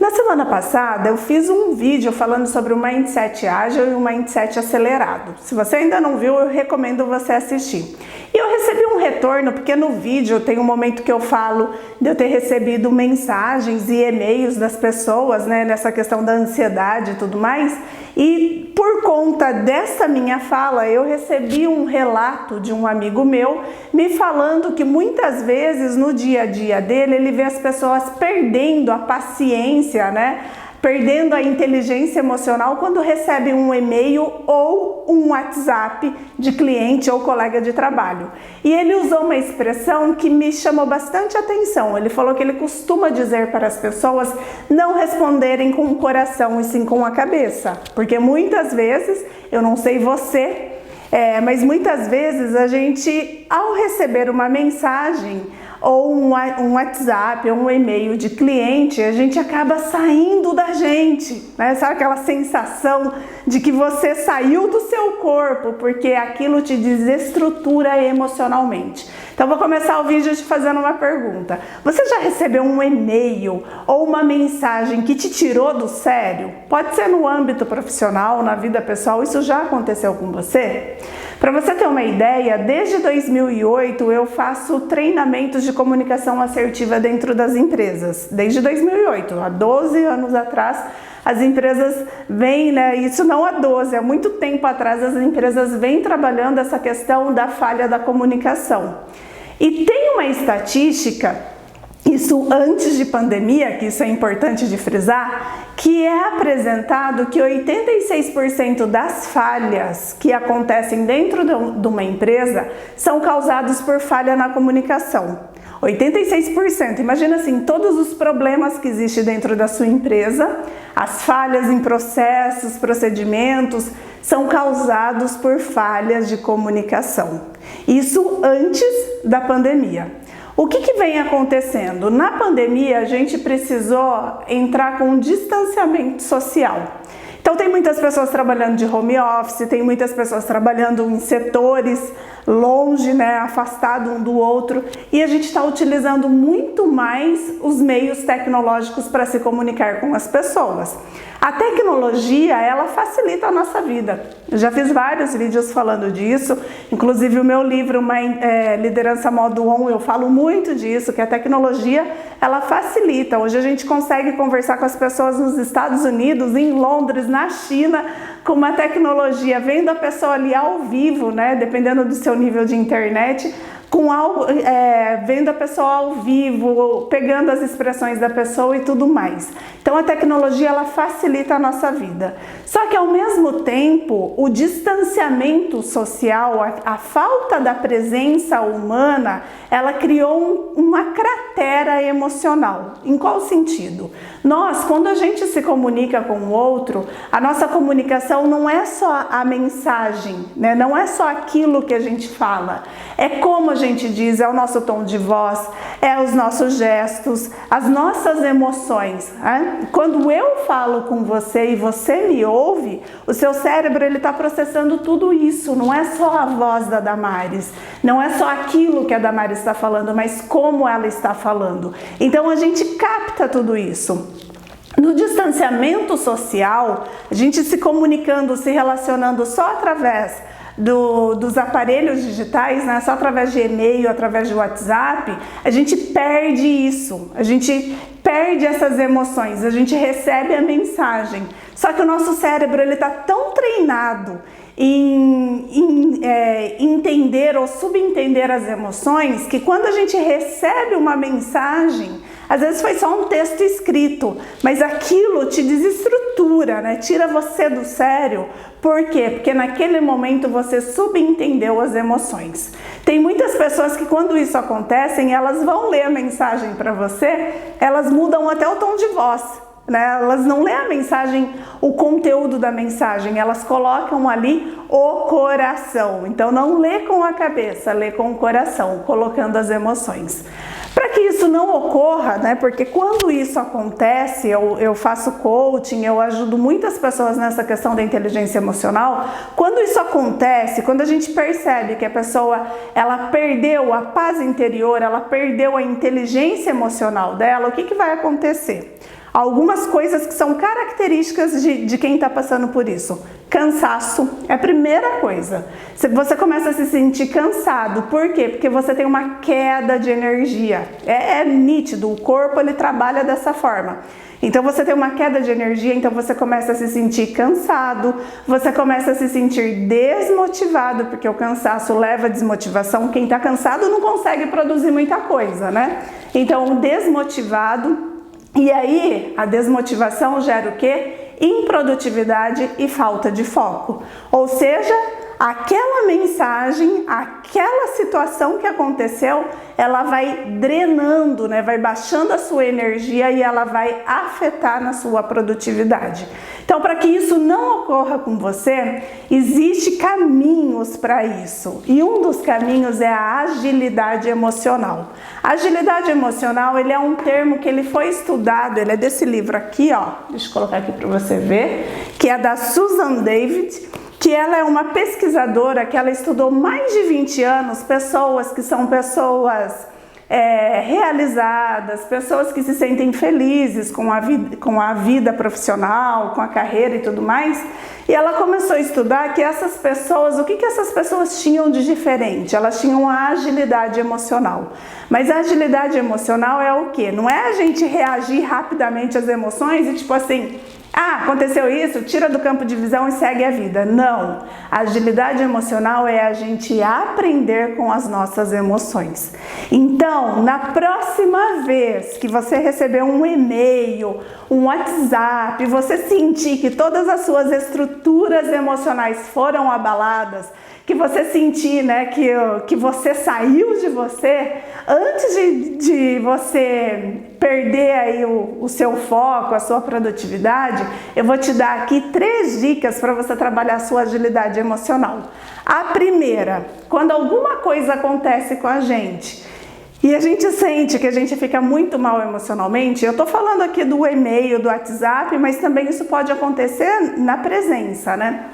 Na semana passada eu fiz um vídeo falando sobre o Mindset Ágil e o Mindset Acelerado. Se você ainda não viu, eu recomendo você assistir. E eu recebi um retorno, porque no vídeo tem um momento que eu falo de eu ter recebido mensagens e e-mails das pessoas, né, nessa questão da ansiedade e tudo mais. E por conta dessa minha fala, eu recebi um relato de um amigo meu me falando que muitas vezes no dia a dia dele, ele vê as pessoas perdendo a paciência, né? Perdendo a inteligência emocional quando recebe um e-mail ou um WhatsApp de cliente ou colega de trabalho. E ele usou uma expressão que me chamou bastante atenção. Ele falou que ele costuma dizer para as pessoas não responderem com o coração e sim com a cabeça. Porque muitas vezes, eu não sei você, mas muitas vezes a gente, ao receber uma mensagem ou um WhatsApp ou um e-mail de cliente, a gente acaba saindo da gente, né? Sabe aquela sensação de que você saiu do seu corpo porque aquilo te desestrutura emocionalmente. Então vou começar o vídeo te fazendo uma pergunta. Você já recebeu um e-mail ou uma mensagem que te tirou do sério? Pode ser no âmbito profissional, na vida pessoal, isso já aconteceu com você? Para você ter uma ideia, desde 2008 eu faço treinamentos de comunicação assertiva dentro das empresas. Desde 2008, há 12 anos atrás, as empresas vêm, né? Isso não há 12, há muito tempo atrás as empresas vêm trabalhando essa questão da falha da comunicação. E tem uma estatística, isso antes de pandemia, que isso é importante de frisar, que é apresentado que 86% das falhas que acontecem dentro de uma empresa são causadas por falha na comunicação. 86%. Imagina assim, todos os problemas que existem dentro da sua empresa, as falhas em processos, procedimentos, são causados por falhas de comunicação. Isso antes da pandemia. O que vem acontecendo? Na pandemia, a gente precisou entrar com um distanciamento social. Então tem muitas pessoas trabalhando de home office, tem muitas pessoas trabalhando em setores longe, né, afastado um do outro, e a gente está utilizando muito mais os meios tecnológicos para se comunicar com as pessoas. A tecnologia, ela facilita a nossa vida. Eu já fiz vários vídeos falando disso, inclusive o meu livro Liderança Modo On, eu falo muito disso, que a tecnologia, ela facilita. Hoje a gente consegue conversar com as pessoas nos Estados Unidos, em Londres, na China, com uma tecnologia, vendo a pessoa ali ao vivo, né, dependendo do seu nível de internet, vendo a pessoa ao vivo, pegando as expressões da pessoa e tudo mais. Então a tecnologia, ela facilita a nossa vida. Só que ao mesmo tempo, o distanciamento social, a falta da presença humana, ela criou uma cratera emocional. Em qual sentido? Nós, quando a gente se comunica com o outro, a nossa comunicação não é só a mensagem, né? Não é só aquilo que a gente fala, é como a gente diz, é o nosso tom de voz, é os nossos gestos, as nossas emoções, né? Quando eu falo com você e você me ouve, o seu cérebro, ele está processando tudo isso, não é só a voz da Damares, não é só aquilo que a Damares está falando, mas como ela está falando. Então a gente capta tudo isso. No distanciamento social, a gente se comunicando, se relacionando só através dos aparelhos digitais, né? Só através de e-mail, através de WhatsApp, a gente perde isso, a gente perde essas emoções, a gente recebe a mensagem, só que o nosso cérebro, ele está tão treinado em entender ou subentender as emoções, que quando a gente recebe uma mensagem, às vezes foi só um texto escrito, mas aquilo te desestrutura, né? Tira você do sério. Por quê? Porque naquele momento você subentendeu as emoções. Tem muitas pessoas que quando isso acontece, elas vão ler a mensagem para você, elas mudam até o tom de voz, né? Elas não lêem a mensagem, o conteúdo da mensagem, elas colocam ali o coração. Então não lê com a cabeça, lê com o coração, colocando as emoções. Para que isso não ocorra, né? Porque quando isso acontece, eu faço coaching, eu ajudo muitas pessoas nessa questão da inteligência emocional. Quando isso acontece, quando a gente percebe que a pessoa, ela perdeu a paz interior, ela perdeu a inteligência emocional dela, o que vai acontecer? Algumas coisas que são características de quem está passando por isso. Cansaço é a primeira coisa. Você começa a se sentir cansado. Por quê? Porque você tem uma queda de energia. É nítido, o corpo ele trabalha dessa forma. Então você tem uma queda de energia, então você começa a se sentir cansado, você começa a se sentir desmotivado, porque o cansaço leva à desmotivação. Quem está cansado não consegue produzir muita coisa, né? Então, desmotivado. E aí, a desmotivação gera o quê? Improdutividade e falta de foco. Ou seja, aquela mensagem, aquela situação que aconteceu, ela vai drenando, né? Vai baixando a sua energia e ela vai afetar na sua produtividade. Então, para que isso não ocorra com você, existem caminhos para isso. E um dos caminhos é a agilidade emocional. A agilidade emocional, ele é um termo que ele foi estudado, ele é desse livro aqui, ó. Deixa eu colocar aqui para você ver, que é da Susan David, que ela é uma pesquisadora que ela estudou mais de 20 anos, pessoas que são pessoas realizadas, pessoas que se sentem felizes com a vida profissional, com a carreira e tudo mais. E ela começou a estudar que essas pessoas, o que essas pessoas tinham de diferente? Elas tinham a agilidade emocional. Mas a agilidade emocional é o quê? Não é a gente reagir rapidamente às emoções e tipo assim, aconteceu isso, tira do campo de visão e segue a vida. Não. A agilidade emocional é a gente aprender com as nossas emoções. Então, na próxima vez que você receber um e-mail, um WhatsApp, você sentir que todas as suas estruturas emocionais foram abaladas, que você sentir, né, que você saiu de você, antes de você perder aí o seu foco, a sua produtividade, eu vou te dar aqui 3 dicas para você trabalhar a sua agilidade emocional. A primeira, quando alguma coisa acontece com a gente e a gente sente que a gente fica muito mal emocionalmente, eu tô falando aqui do e-mail, do WhatsApp, mas também isso pode acontecer na presença, né?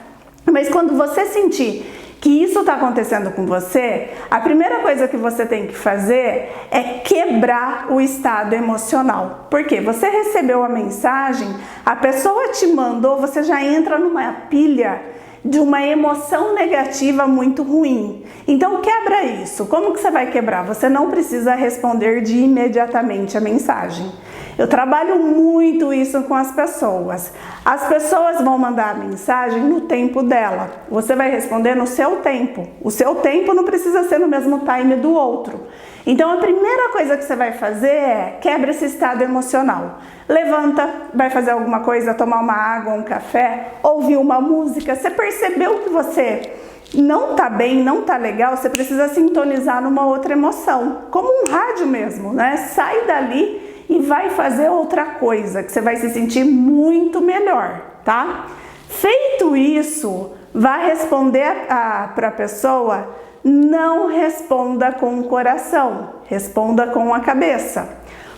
Mas quando você sentir que isso está acontecendo com você, a primeira coisa que você tem que fazer é quebrar o estado emocional. Porque você recebeu a mensagem, a pessoa te mandou, você já entra numa pilha de uma emoção negativa muito ruim. Então quebra isso. Como que você vai quebrar? Você não precisa responder de imediatamente a mensagem. Eu trabalho muito isso com as pessoas. As pessoas vão mandar a mensagem no tempo dela. Você vai responder no seu tempo. O seu tempo não precisa ser no mesmo time do outro. Então a primeira coisa que você vai fazer é quebra esse estado emocional. Levanta, vai fazer alguma coisa, tomar uma água, um café, ouvir uma música. Você percebeu que você não tá bem, não tá legal, você precisa sintonizar numa outra emoção. Como um rádio mesmo, né? Sai dali e vai fazer outra coisa, que você vai se sentir muito melhor, tá? Feito isso, vai responder para a pessoa, não responda com o coração, responda com a cabeça.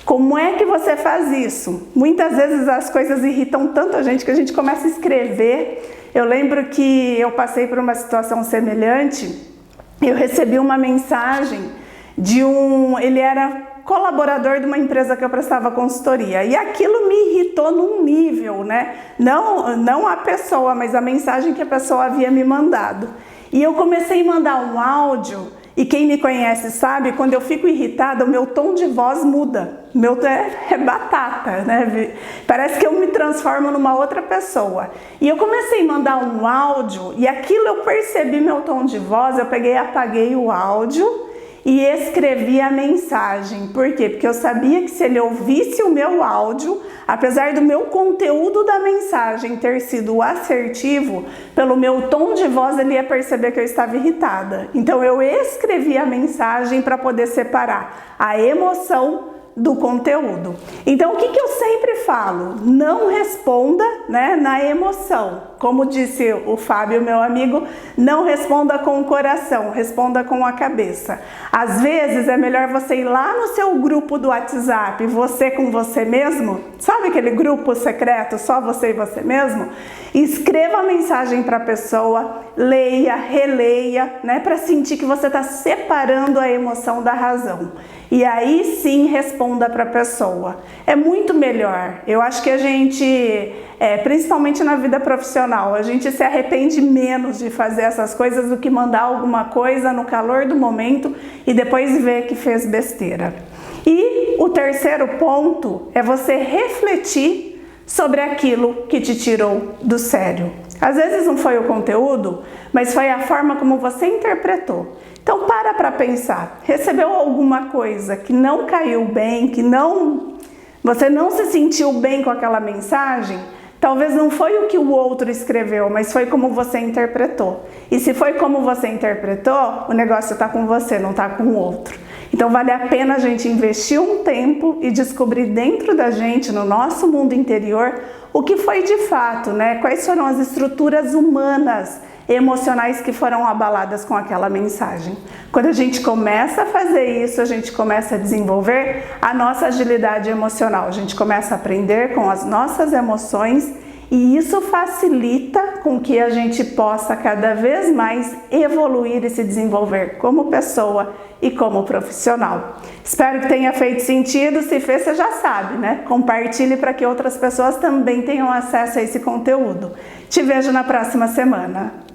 Como é que você faz isso? Muitas vezes as coisas irritam tanto a gente que a gente começa a escrever. Eu lembro que eu passei por uma situação semelhante, eu recebi uma mensagem de ele era colaborador de uma empresa que eu prestava consultoria, e aquilo me irritou num nível, né? Não a pessoa, mas a mensagem que a pessoa havia me mandado. E eu comecei a mandar um áudio, e quem me conhece sabe, quando eu fico irritada, o meu tom de voz muda. Meu é batata, né? Parece que eu me transformo numa outra pessoa. E eu comecei a mandar um áudio, e aquilo eu percebi meu tom de voz, eu peguei e apaguei o áudio e escrevi a mensagem. Por quê? Porque eu sabia que se ele ouvisse o meu áudio, apesar do meu conteúdo da mensagem ter sido assertivo, pelo meu tom de voz ele ia perceber que eu estava irritada. Então eu escrevi a mensagem para poder separar a emoção do conteúdo. Então o que eu sempre falo? Não responda, né, na emoção. Como disse o Fábio, meu amigo, não responda com o coração, responda com a cabeça. Às vezes é melhor você ir lá no seu grupo do WhatsApp, você com você mesmo, sabe aquele grupo secreto, só você e você mesmo? Escreva a mensagem para a pessoa, leia, releia, né, para sentir que você está separando a emoção da razão. E aí sim responda para a pessoa. É muito melhor. Eu acho que a gente, principalmente na vida profissional, a gente se arrepende menos de fazer essas coisas do que mandar alguma coisa no calor do momento e depois ver que fez besteira. E o terceiro ponto é você refletir sobre aquilo que te tirou do sério. Às vezes não foi o conteúdo, mas foi a forma como você interpretou. Então para pensar, recebeu alguma coisa que não caiu bem, você não se sentiu bem com aquela mensagem? Talvez não foi o que o outro escreveu, mas foi como você interpretou. E se foi como você interpretou, o negócio está com você, não está com o outro. Então vale a pena a gente investir um tempo e descobrir dentro da gente, no nosso mundo interior, o que foi de fato, né? Quais foram as estruturas humanas, emocionais que foram abaladas com aquela mensagem. Quando a gente começa a fazer isso, a gente começa a desenvolver a nossa agilidade emocional. A gente começa a aprender com as nossas emoções e isso facilita com que a gente possa cada vez mais evoluir e se desenvolver como pessoa e como profissional. Espero que tenha feito sentido. Se fez, você já sabe, né? Compartilhe para que outras pessoas também tenham acesso a esse conteúdo. Te vejo na próxima semana.